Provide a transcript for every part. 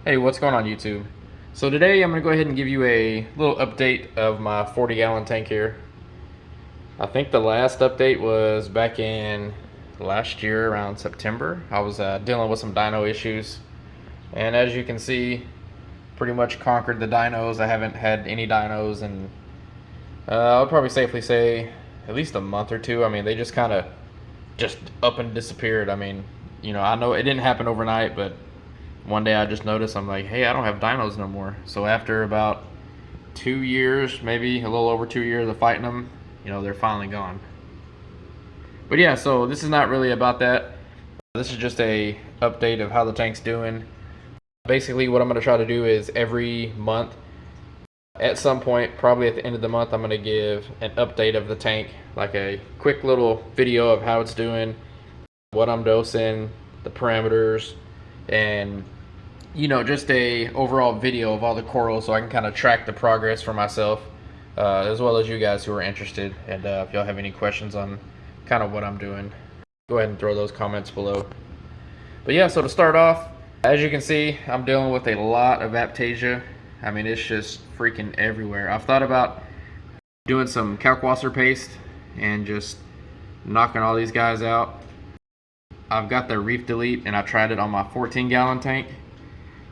Hey, what's going on YouTube? So today I'm going to go ahead and give you a little update of my 40-gallon tank here. I think the last update was back in last year around September. I was dealing with some dino issues, and as you can see, pretty much conquered the dinos. I haven't had any dinos in I would probably safely say at least a month or two. I mean, they just kind of just up and disappeared. I mean, I know it didn't happen overnight, but one day I just noticed, I'm like, hey, I don't have dinos no more. So after about 2 years, maybe a little over 2 years of fighting them, they're finally gone. But yeah, so this is not really about that. This is just a update of how the tank's doing. Basically, what I'm going to try to do is every month, at some point, probably at the end of the month, I'm going to give an update of the tank, like a quick little video of how it's doing, what I'm dosing, the parameters, and just a overall video of all the corals, so I can kind of track the progress for myself, as well as you guys who are interested. And if y'all have any questions on kind of what I'm doing, go ahead and throw those comments below. But yeah, so to start off, as you can see, I'm dealing with a lot of Aiptasia. I mean, it's just freaking everywhere. I've thought about doing some Kalkwasser paste and just knocking all these guys out. I've got the Reef Delete, and I tried it on my 14-gallon tank.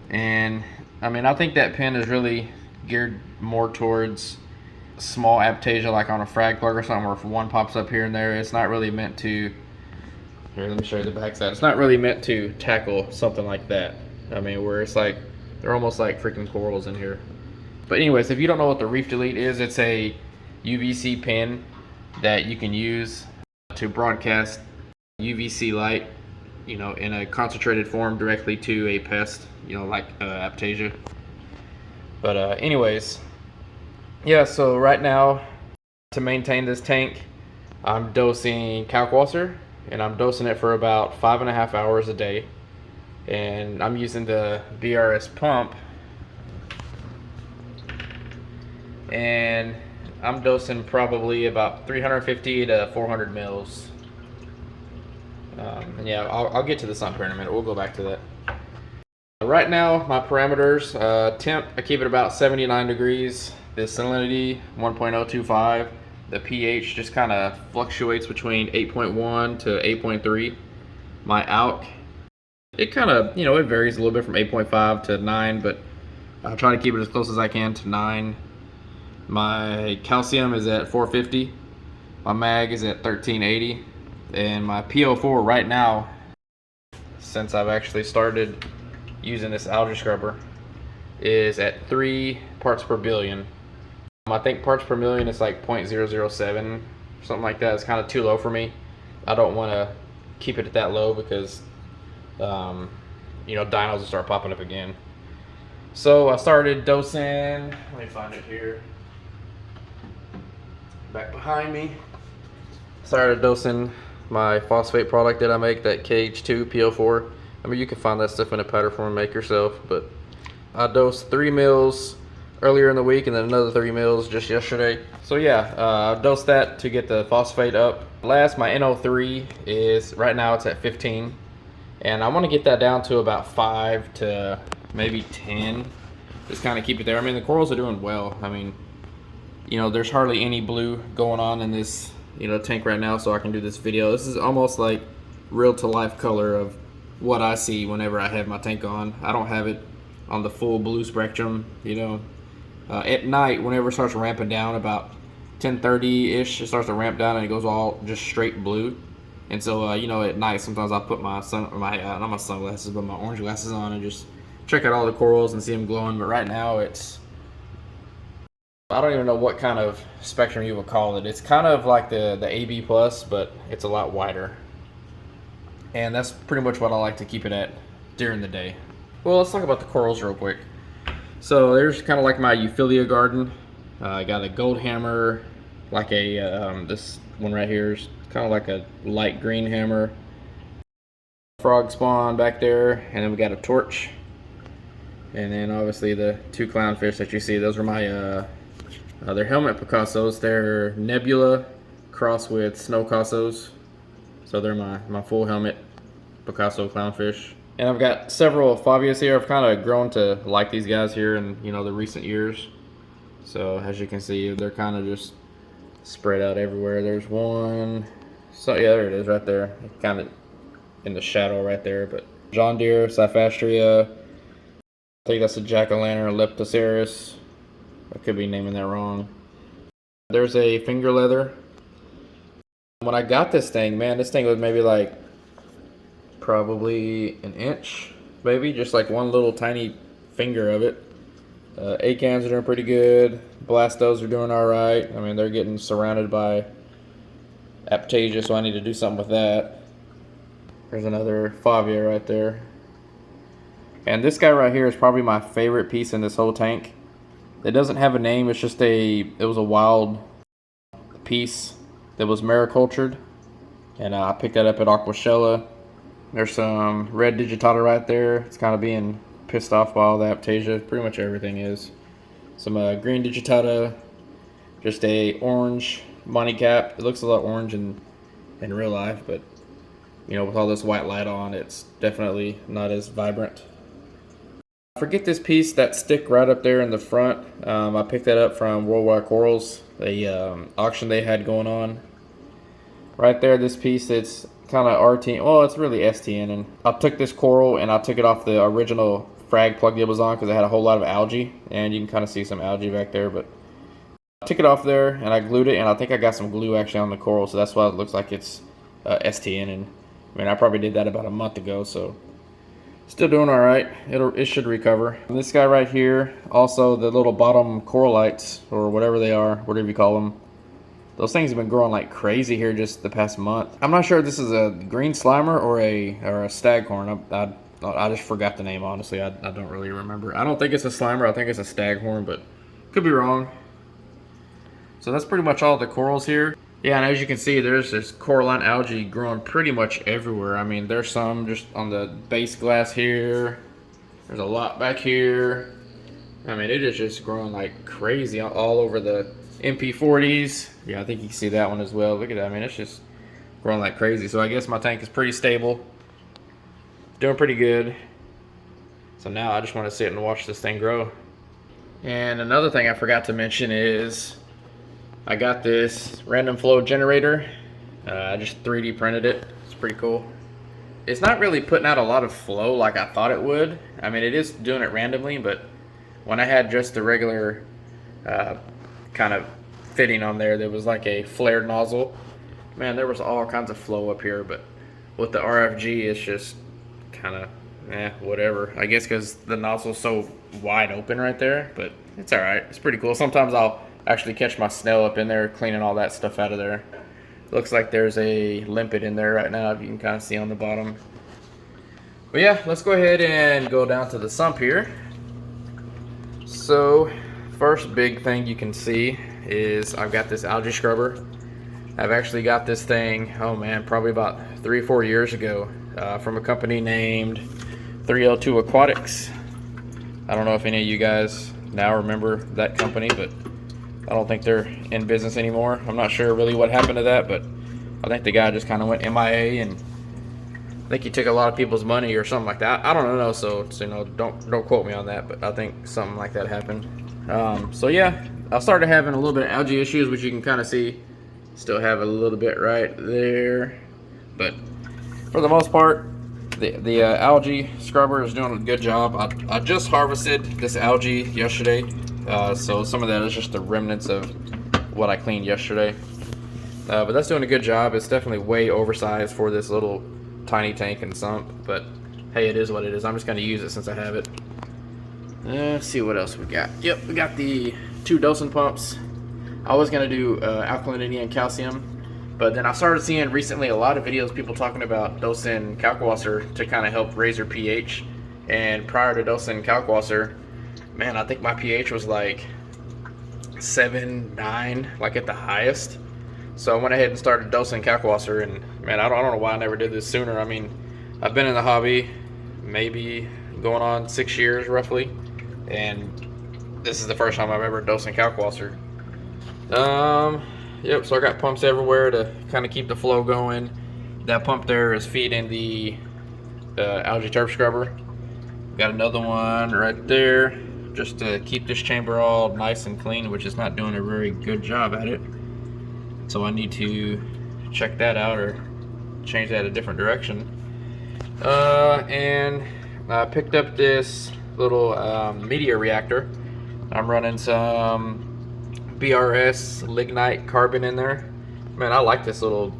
And I mean, I think that pen is really geared more towards small Aiptasia, like on a frag plug or something, where if one pops up here and there, it's not really meant to. Here, let me show you the backside. It's not really meant to tackle something like that. I mean, where it's like they're almost like freaking corals in here. But anyways, if you don't know what the Reef Delete is, it's a UVC pen that you can use to broadcast UVC light, in a concentrated form directly to a pest, like Aiptasia. But anyways, yeah, so right now, to maintain this tank, I'm dosing Kalkwasser, and I'm dosing it for about 5.5 hours a day. And I'm using the BRS pump, and I'm dosing probably about 350 to 400 mils. And yeah, I'll get to the Sump here in a minute. We'll go back to that. Right now, my parameters, temp, I keep it about 79 degrees. The salinity, 1.025. The pH just kind of fluctuates between 8.1 to 8.3. My alk, it kind of, it varies a little bit from 8.5 to 9, but I'll try to keep it as close as I can to 9. My calcium is at 450. My mag is at 1380. And my PO4 right now, since I've actually started using this algae scrubber, is at 3 parts per billion. I think parts per million is like 0.007, something like that. It's kind of too low for me. I don't want to keep it at that low because, dinos will start popping up again. So I started dosing, let me find it here, back behind me. Started dosing my phosphate product that I make, that KH2 PO4. I mean, you can find that stuff in a powder form and make yourself, but I dosed 3 mils earlier in the week and then another 3 mils just yesterday. So yeah, I dosed that to get the phosphate up. Last, my NO3 is, right now it's at 15, and I want to get that down to about 5 to maybe 10. Just kind of keep it there. I mean, the corals are doing well. I mean, there's hardly any blue going on in this tank right now, so I can do this video. This is almost like real to life color of what I see whenever I have my tank on. I don't have it on the full blue spectrum. At night, whenever it starts ramping down about 10:30 ish, it starts to ramp down and it goes all just straight blue. And so at night sometimes I'll put my not my sunglasses but my orange glasses on and just check out all the corals and see them glowing. But right now I don't even know what kind of spectrum you would call it. It's kind of like the AB plus, but it's a lot wider. And that's pretty much what I like to keep it at during the day. Well, let's talk about the corals real quick. So there's kind of like my Euphilia garden. I got a gold hammer, like a, this one right here is kind of like a light green hammer. Frog spawn back there, and then we got a torch. And then obviously the 2 clownfish that you see, those are my they're helmet Picassos. They're Nebula crossed with snow Cassos. So they're my full helmet Picasso clownfish. And I've got several Favias here. I've kind of grown to like these guys here in, you know, the recent years. So as you can see, they're kind of just spread out everywhere. There's one. So yeah, there it is right there. Kind of in the shadow right there. But John Deere, Cyphastria. I think that's a jack-o'-lantern, Leptoceras. I could be naming that wrong. There's a finger leather. When I got this thing, man, this thing was maybe like probably an inch, maybe just like one little tiny finger of it. Acans are doing pretty good. Blastos are doing all right. I mean, they're getting surrounded by Aptasia, so I need to do something with that. There's another Favia right there. And this guy right here is probably my favorite piece in this whole tank. It doesn't have a name. It's just it was a wild piece that was maricultured, and I picked that up at Aquashella. There's some red digitata right there. It's kind of being pissed off by all the Aptasia. Pretty much everything is. Some green digitata, just a orange money cap. It looks a lot orange in real life, but you know, with all this white light on, it's definitely not as vibrant. I forget this piece, that stick right up there in the front. I picked that up from Worldwide Corals, a auction they had going on. Right there, this piece, it's kind of RT, well, it's really STN. And I took this coral and I took it off the original frag plug it was on because it had a whole lot of algae, and you can kind of see some algae back there. But I took it off there and I glued it, and I think I got some glue actually on the coral, so that's why it looks like it's STN. And I mean, I probably did that about a month ago, so. Still doing all right. It should recover. And this guy right here, also the little bottom corallites, or whatever they are, whatever you call them. Those things have been growing like crazy here just the past month. I'm not sure if this is a green slimer or a staghorn. I just forgot the name, honestly. I don't really remember. I don't think it's a slimer. I think it's a staghorn, but could be wrong. So that's pretty much all the corals here. Yeah, and as you can see, there's this Coralline algae growing pretty much everywhere. I mean, there's some just on the base glass here. There's a lot back here. I mean, it is just growing like crazy all over the MP40s. Yeah, I think you can see that one as well. Look at that. I mean, it's just growing like crazy. So I guess my tank is pretty stable. Doing pretty good. So now I just want to sit and watch this thing grow. And another thing I forgot to mention is I got this random flow generator. I just 3D printed it. It's pretty cool. It's not really putting out a lot of flow like I thought it would. I mean, it is doing it randomly, but when I had just the regular kind of fitting on there was like a flared nozzle. Man, there was all kinds of flow up here, but with the RFG, it's just kind of, whatever. I guess because the nozzle's so wide open right there, but it's all right. It's pretty cool. Sometimes I'll actually catch my snail up in there cleaning all that stuff out of there. Looks like there's a limpet in there right now, if you can kind of see on the bottom. But yeah, let's go ahead and go down to the sump here. So first big thing you can see is I've got this algae scrubber. I've actually got this thing, oh man, probably about 3 or 4 years ago from a company named 3L2 Aquatics. I don't know if any of you guys now remember that company, but I don't think they're in business anymore. I'm not sure really what happened to that, but I think the guy just kind of went MIA, and I think he took a lot of people's money or something like that. I don't know, so you know, don't quote me on that, but I think something like that happened. So yeah, I started having a little bit of algae issues, which you can kind of see. Still have a little bit right there, but for the most part, the algae scrubber is doing a good job. I just harvested this algae yesterday. So some of that is just the remnants of what I cleaned yesterday. But that's doing a good job. It's definitely way oversized for this little tiny tank and sump. But hey, it is what it is. I'm just going to use it since I have it. Let's see what else we got. Yep, we got the 2 dosing pumps. I was going to do alkalinity and calcium. But then I started seeing recently a lot of videos, people talking about dosing Kalkwasser to kind of help raise your pH. And prior to dosing Kalkwasser, man, I think my pH was like 7, 9, like at the highest. So I went ahead and started dosing Kalkwasser, and man, I don't know why I never did this sooner. I mean, I've been in the hobby maybe going on 6 years roughly, and this is the first time I've ever dosing Kalkwasser. Yep, so I got pumps everywhere to kind of keep the flow going. That pump there is feeding the Algae Scrubber. Got another one right there, just to keep this chamber all nice and clean, which is not doing a very good job at it. So I need to check that out or change that a different direction. And I picked up this little media reactor. I'm running some BRS lignite carbon in there. Man, I like this little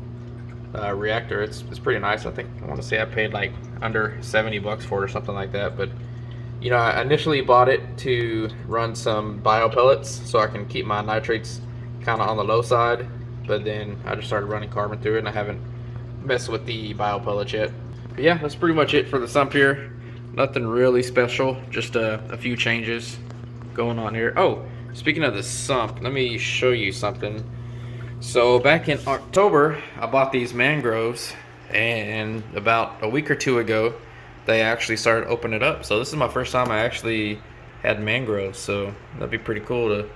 reactor. It's pretty nice. I want to say I paid like under 70 bucks for it or something like that. But you know, I initially bought it to run some bio pellets so I can keep my nitrates kind of on the low side. But then I just started running carbon through it, and I haven't messed with the bio pellets yet. But yeah, that's pretty much it for the sump here. Nothing really special, just a few changes going on here. Oh, speaking of the sump, let me show you something. So back in October, I bought these mangroves, and about a week or two ago, they actually started opening it up. So this is my first time I actually had mangroves, so that'd be pretty cool to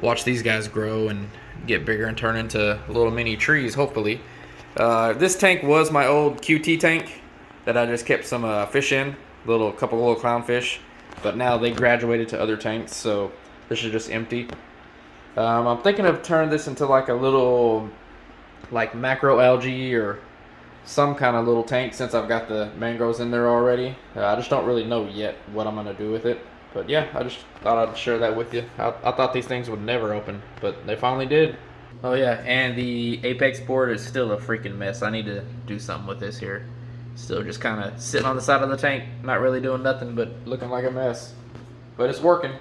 watch these guys grow and get bigger and turn into little mini trees, hopefully. This tank was my old QT tank that I just kept some fish in, couple little clownfish, but now they graduated to other tanks, so this is just empty. I'm thinking of turning this into like a little macro algae or some kind of little tank, since I've got the mangroves in there already. I just don't really know yet what I'm gonna do with it, but yeah, I just thought I'd share that with you. I thought these things would never open, but they finally did. Oh yeah, and the apex board is still a freaking mess. I need to do something with this here. Still just kind of sitting on the side of the tank, not really doing nothing, but looking like a mess. But it's working.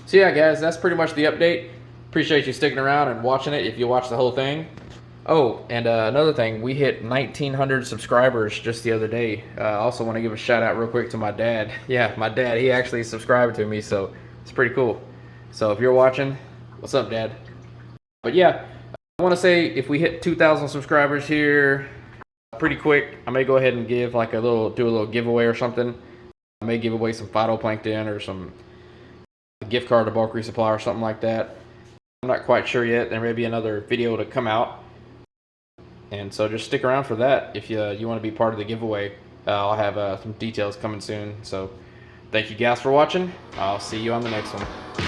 So yeah guys, that's pretty much the update. Appreciate you sticking around and watching it if you watched the whole thing. Oh, and another thing, we hit 1,900 subscribers just the other day. I also want to give a shout out real quick to my dad. Yeah, my dad, he actually subscribed to me, so it's pretty cool. So if you're watching, what's up, Dad? But yeah, I want to say if we hit 2,000 subscribers here pretty quick, I may go ahead and give like do a little giveaway or something. I may give away some Phytoplankton or some gift card to Bulk Resupply or something like that. I'm not quite sure yet. There may be another video to come out. And so just stick around for that if you want to be part of the giveaway. I'll have some details coming soon. So thank you guys for watching. I'll see you on the next one.